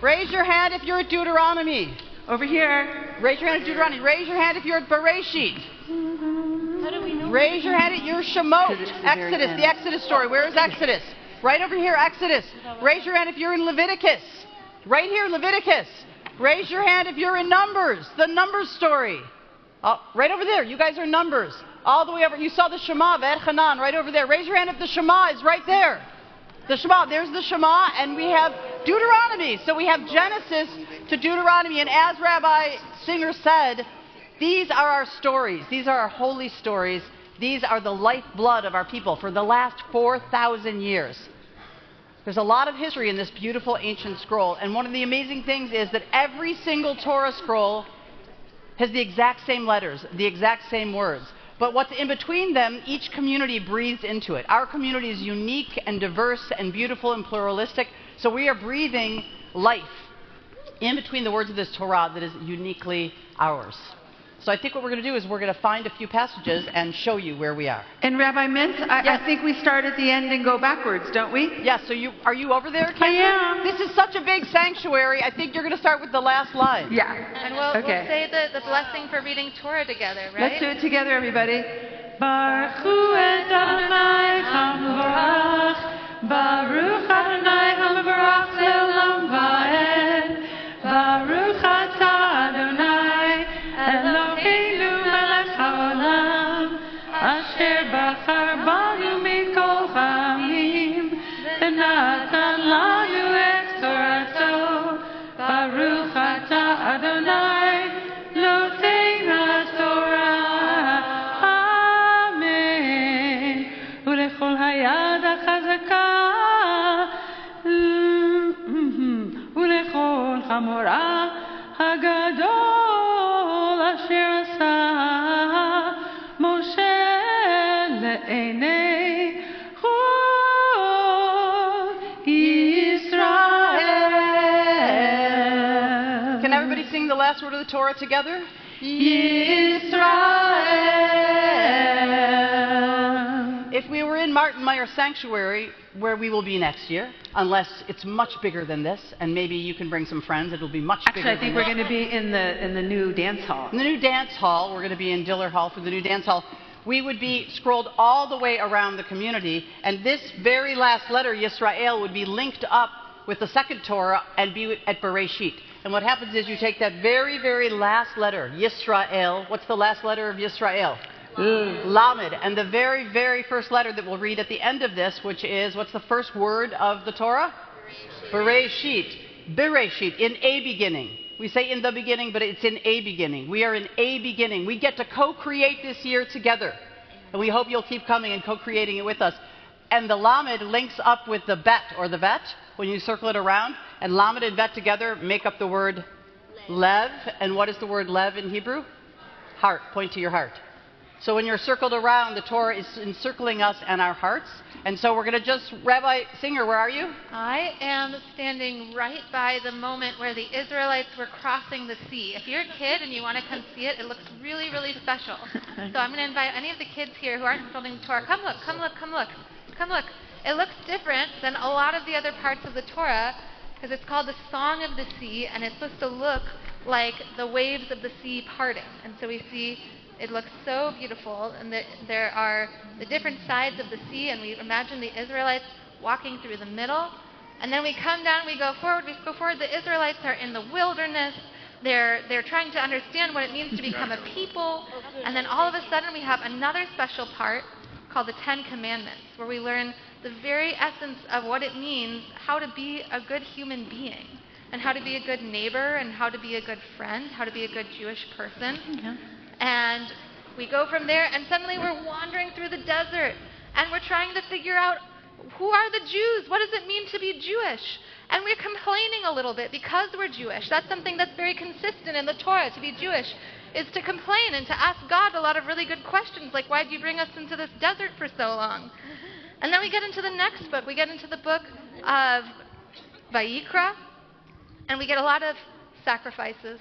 Raise your hand if you're at Deuteronomy. Over here. Raise your hand at Deuteronomy. Raise your hand if you're at Bereshit. Raise your hand at your Shemot. Exodus, the Exodus story. Where is Exodus? Right over here, Exodus. Raise your hand if you're in Leviticus. Right here, Leviticus. Raise your hand if you're in Numbers, the Numbers story. Oh, right over there. You guys are Numbers. All the way over. You saw the Shema, Ved Hanan, right over there. Raise your hand if the Shema is right there. The Shema. There's the Shema, and we have Deuteronomy. So we have Genesis to Deuteronomy. And as Rabbi Singer said, these are our stories. These are our holy stories. These are the lifeblood of our people for the last 4,000 years. There's a lot of history in this beautiful ancient scroll. And one of the amazing things is that every single Torah scroll has the exact same letters, the exact same words. But what's in between them, each community breathes into it. Our community is unique and diverse and beautiful and pluralistic. So we are breathing life in between the words of this Torah that is uniquely ours. So I think what we're going to do is we're going to find a few passages and show you where we are. And Rabbi Mintz, I think we start at the end and go backwards, don't we? Yes, so are you over there, Kendra? I am. This is such a big sanctuary. I think you're going to start with the last line. Yeah. And we'll say the blessing for reading Torah together, right? Let's do it together, everybody. Baruch hu et Adonai HaMevorach, Baruch Adonai HaMevorach le'olam va'ed, Baruch atah Adonai Eloheinu melech haolam, asher bachar banu mikol ha'amim, v'natan lanu et torato, Baruch atah Adonai notei haTorah, Amen. Ulechol hayad hachazaka, ulechol hamorah hagadol, asher asa Moshe le'enei chol Yisrael. Can everybody sing the last word of the Torah together? Yisrael. If we were in Martin Meyer Sanctuary, where we will be next year, unless it's much bigger than this, and maybe you can bring some friends, it'll be much bigger. Actually, I think we're going to be in the new dance hall. In the new dance hall, we're going to be in Diller Hall for the new dance hall. We would be scrolled all the way around the community, and this very last letter, Yisrael, would be linked up with the second Torah and be at Bereshit. And what happens is you take that very, very last letter, Yisrael. What's the last letter of Yisrael? Lamed. And the very, very first letter that we'll read at the end of this, which is, what's the first word of the Torah? Bereshit. Bereshit, in a beginning. We say in the beginning, but it's in a beginning. We are in a beginning. We get to co-create this year together. And we hope you'll keep coming and co-creating it with us. And the Lamed links up with the Bet, or the Bet, when you circle it around. And Lamed and Bet together make up the word Lev. And what is the word Lev in Hebrew? Heart. Point to your heart. So when you're circled around, the Torah is encircling us and our hearts. And so we're going to just, Rabbi Singer, where are you? I am standing right by the moment where the Israelites were crossing the sea. If you're a kid and you want to come see it, it looks really, really special. So I'm going to invite any of the kids here who aren't studying the Torah, come look, come look, come look, come look. It looks different than a lot of the other parts of the Torah because it's called the Song of the Sea, and it's supposed to look like the waves of the sea parting. And so we see it looks so beautiful, and there are the different sides of the sea, and we imagine the Israelites walking through the middle. And then we come down, we go forward. The Israelites are in the wilderness. They're trying to understand what it means to become a people. And then all of a sudden we have another special part called the Ten Commandments, where we learn the very essence of what it means, how to be a good human being, and how to be a good neighbor, and how to be a good friend, how to be a good Jewish person. Yeah. And we go from there, and suddenly we're wandering through the desert, and we're trying to figure out, who are the Jews? What does it mean to be Jewish? And we're complaining a little bit because we're Jewish. That's something that's very consistent in the Torah. To be Jewish is to complain and to ask God a lot of really good questions, like, why did you bring us into this desert for so long? And then we get into the next book. We get into the book of Vayikra, and we get a lot of sacrifices.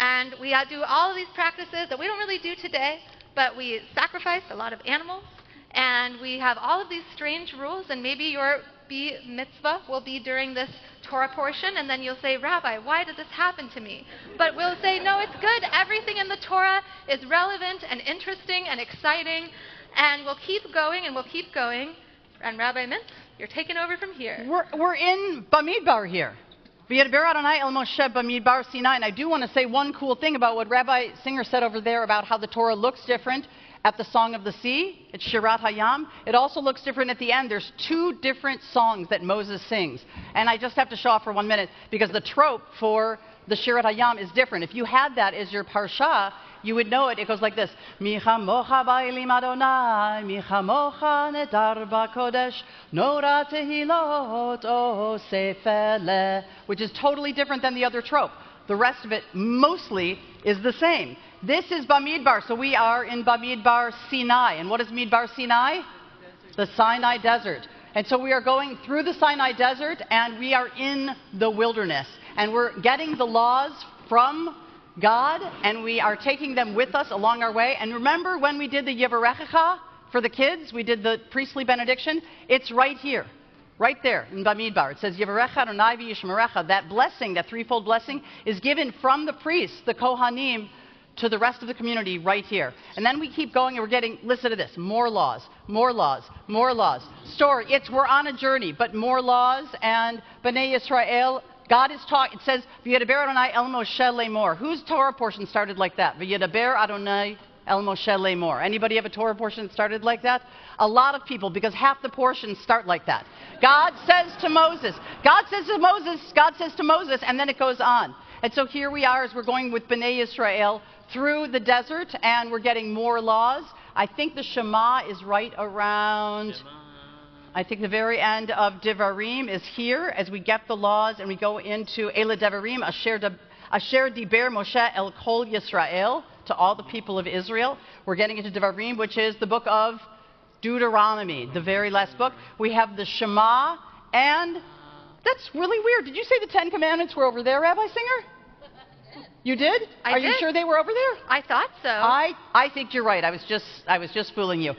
And we do all of these practices that we don't really do today, but we sacrifice a lot of animals, and we have all of these strange rules, and maybe your mitzvah will be during this Torah portion, and then you'll say, Rabbi, why did this happen to me? But we'll say, no, it's good. Everything in the Torah is relevant and interesting and exciting, and we'll keep going and we'll keep going. And Rabbi Mintz, you're taking over from here. We're in Bamidbar here. V'yedaber Adonai el Moshe Bamidbar Sinai. And I do want to say one cool thing about what Rabbi Singer said over there about how the Torah looks different at the Song of the Sea. It's Shirat Hayam. It also looks different at the end. There's 2 different songs that Moses sings. And I just have to show off for 1 minute because the trope for the Shirat Hayam is different. If you had that as your parsha, you would know it. It goes like this. Mi chamocha ba'elim Adonai, mi chamocha nedar ba'kodesh, nora tehilot o sefele, which is totally different than the other trope. The rest of it mostly is the same. This is Bamidbar, so we are in Bamidbar Sinai. And what is Midbar Sinai? The Sinai Desert. And so we are going through the Sinai Desert, and we are in the wilderness. And we're getting the laws from God, and we are taking them with us along our way. And remember when we did the Yevarechecha for the kids, we did the priestly benediction? It's right here, right there in Bamidbar. It says, Yevarecha Adonai v'yishmerecha. That blessing, that threefold blessing, is given from the priests, the Kohanim, to the rest of the community right here. And then we keep going and we're getting, listen to this, more laws, more laws, more laws. Story, we're on a journey, but more laws. And Bnei Yisrael, God is talking, it says, V'yedaber Adonai el Moshe lemor. Whose Torah portion started like that? V'yedaber Adonai el Moshe lemor. Anybody have a Torah portion that started like that? A lot of people, because half the portions start like that. God says to Moses, God says to Moses, God says to Moses, and then it goes on. And so here we are as we're going with Bnei Yisrael through the desert, and we're getting more laws. I think the Shema is right around, I think the very end of Devarim is here as we get the laws and we go into Ela Devarim, Asher Diber Moshe El Kol Yisrael, to all the people of Israel. We're getting into Devarim, which is the book of Deuteronomy, the very last book. We have the Shema, and that's really weird. Did you say the 10 Commandments were over there, Rabbi Singer? You did? Are you sure they were over there? I thought so. I think you're right. I was just fooling you.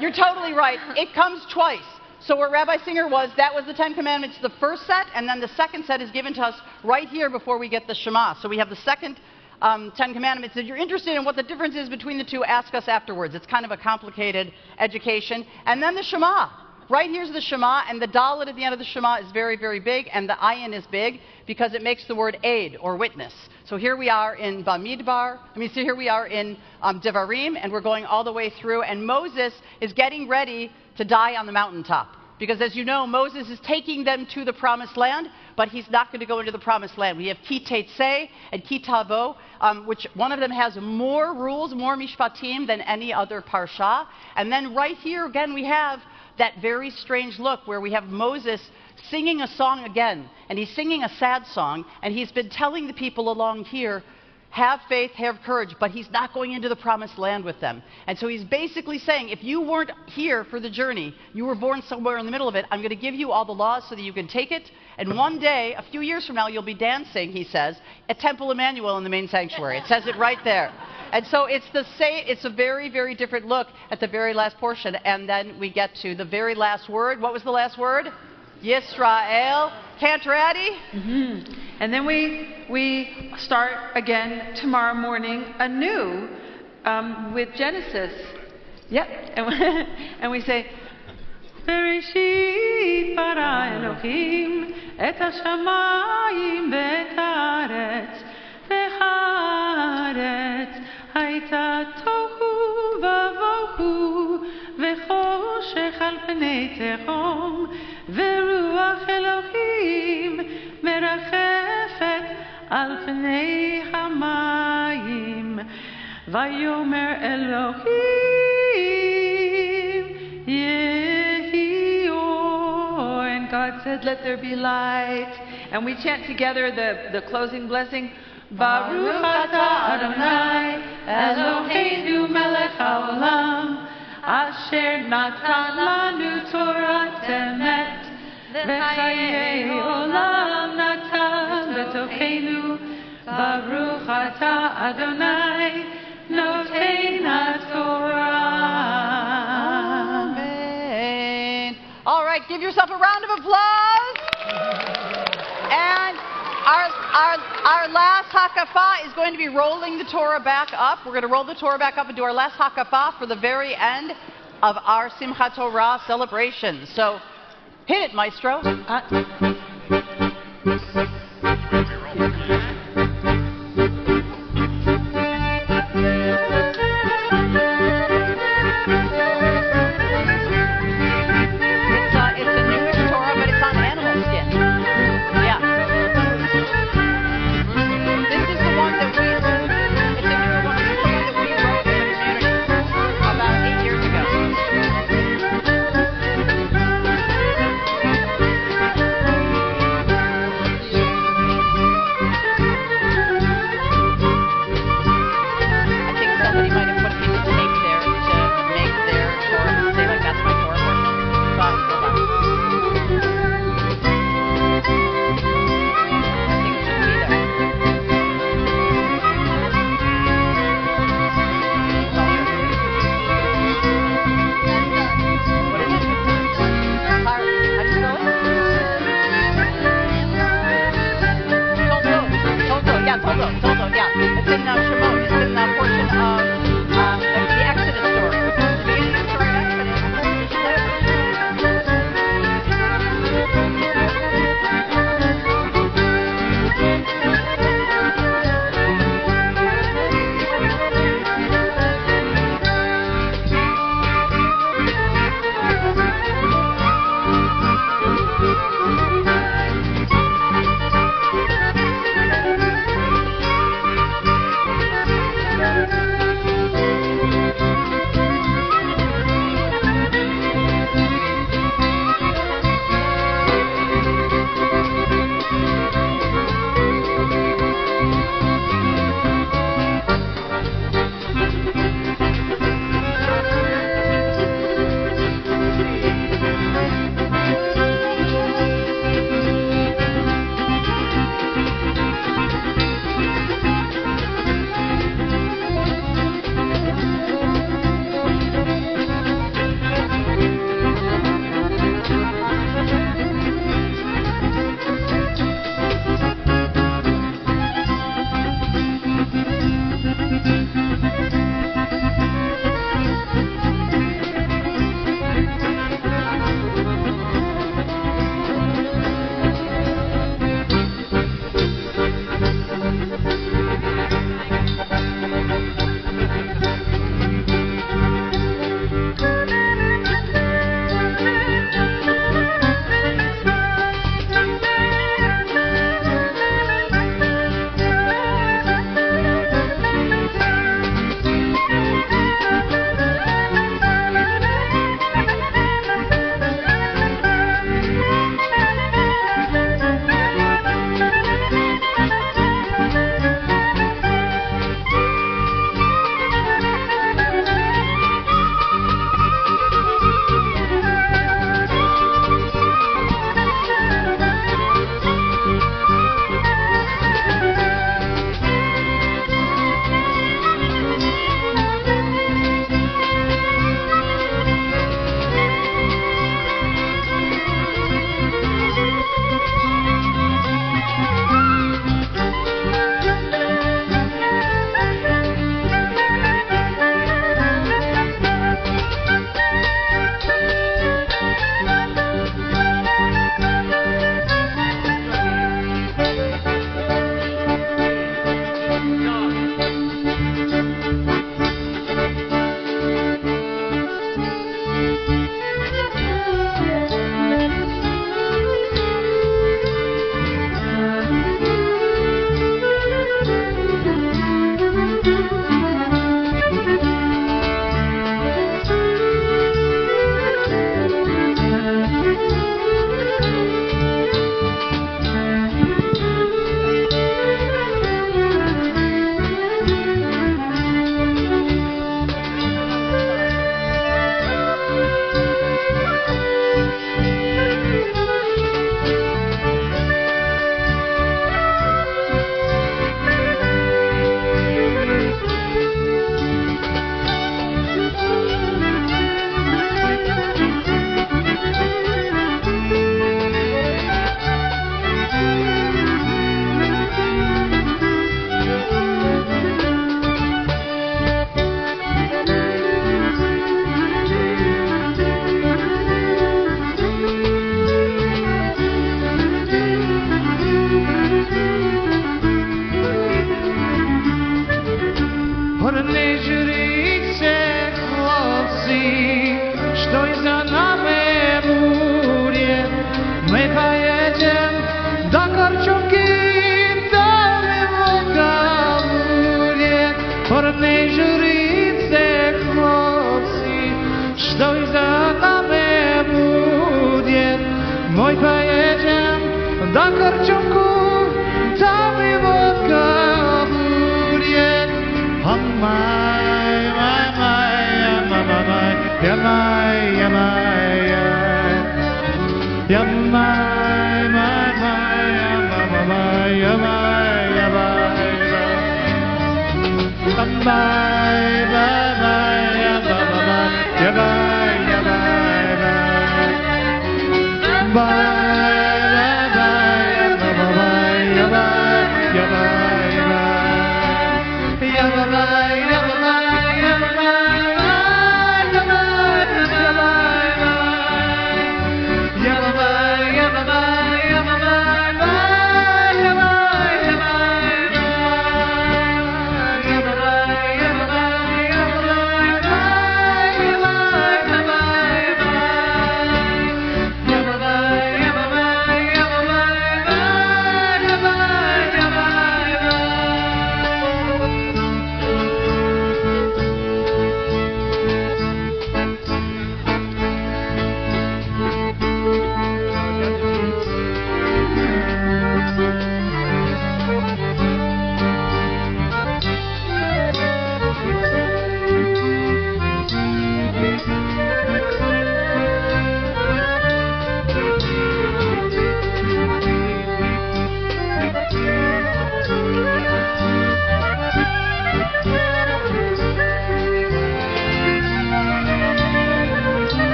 You're totally right. It comes twice. So where Rabbi Singer was, that was the 10 Commandments, the first set, and then the second set is given to us right here before we get the Shema. So we have the second 10 Commandments. If you're interested in what the difference is between the two, ask us afterwards. It's kind of a complicated education. And then the Shema. Right here's the Shema, and the Dalet at the end of the Shema is very, very big, and the Ayin is big because it makes the word aid or witness. So here we are in Bamidbar. So here we are in Devarim, and we're going all the way through, and Moses is getting ready to die on the mountaintop. Because as you know, Moses is taking them to the Promised Land, but he's not going to go into the Promised Land. We have Ki Tetzeh and Ki Tavo, which one of them has more rules, more mishpatim than any other parsha. And then right here again we have that very strange look where we have Moses singing a song again. And he's singing a sad song, and he's been telling the people along here, have faith, have courage, but he's not going into the Promised Land with them. And so he's basically saying, if you weren't here for the journey, you were born somewhere in the middle of it, I'm going to give you all the laws so that you can take it, and one day, a few years from now, you'll be dancing, he says, at Temple Emanu-El in the main sanctuary. It says it right there. And so it's a very, very different look at the very last portion, and then we get to the very last word. What was the last word? Yisrael. Cantor Addy? Mm-hmm. And then we start again tomorrow morning anew with Genesis. Yep. And we say, Bereshit bara Elohim et hashamayim ve'et haaretz ve'haaretz hayta tohu vavohu ve'choshech al pnei tehom ve'ruach Elohim merachefet al pnei hamayim vayomer Elohim yehi or. And God said, let there be light. And we chant together the closing blessing. Baruch atah Adonai Eloheinu melech haolam asher natan lanu Torah emet v'chayei olam natan b'tocheinu. Baruch atah Adonai noten haTorah. Amen. All right, give yourself a round of applause. And our last hakafah is going to be rolling the Torah back up. We're going to roll the Torah back up and do our last hakafah for the very end of our Simchat Torah celebration. So hit it, Maestro. Что за нами будет? Мы поедем до Корчовки, там его будет. Порной жрице хлопцы, что за нами будет? Мы поедем до Корчовку, там его будет. Амай, май, май, май, ямай, ямай, ямай, май, май, ямай, ямай, amai, amai, amai, yamai,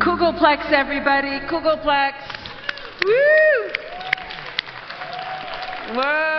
Kugelplex, everybody. Kugelplex. Woo! Whoa.